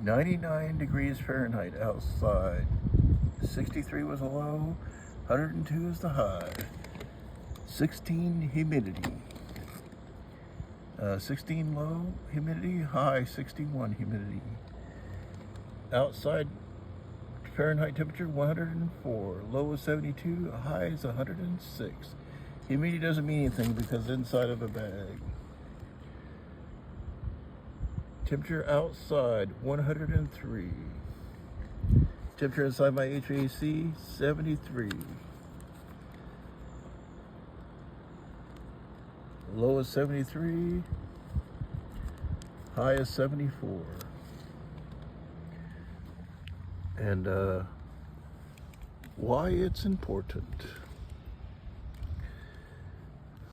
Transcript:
99 degrees Fahrenheit outside. 63 was the low, 102 is the high. 16 humidity. 16 low humidity, high 61 humidity. Outside Fahrenheit temperature 104, low is 72, high is 106. Humidity doesn't mean anything because it's inside of a bag. Temperature outside 103. Temperature inside my HVAC 73. Low is 73, high is 74. And why it's important.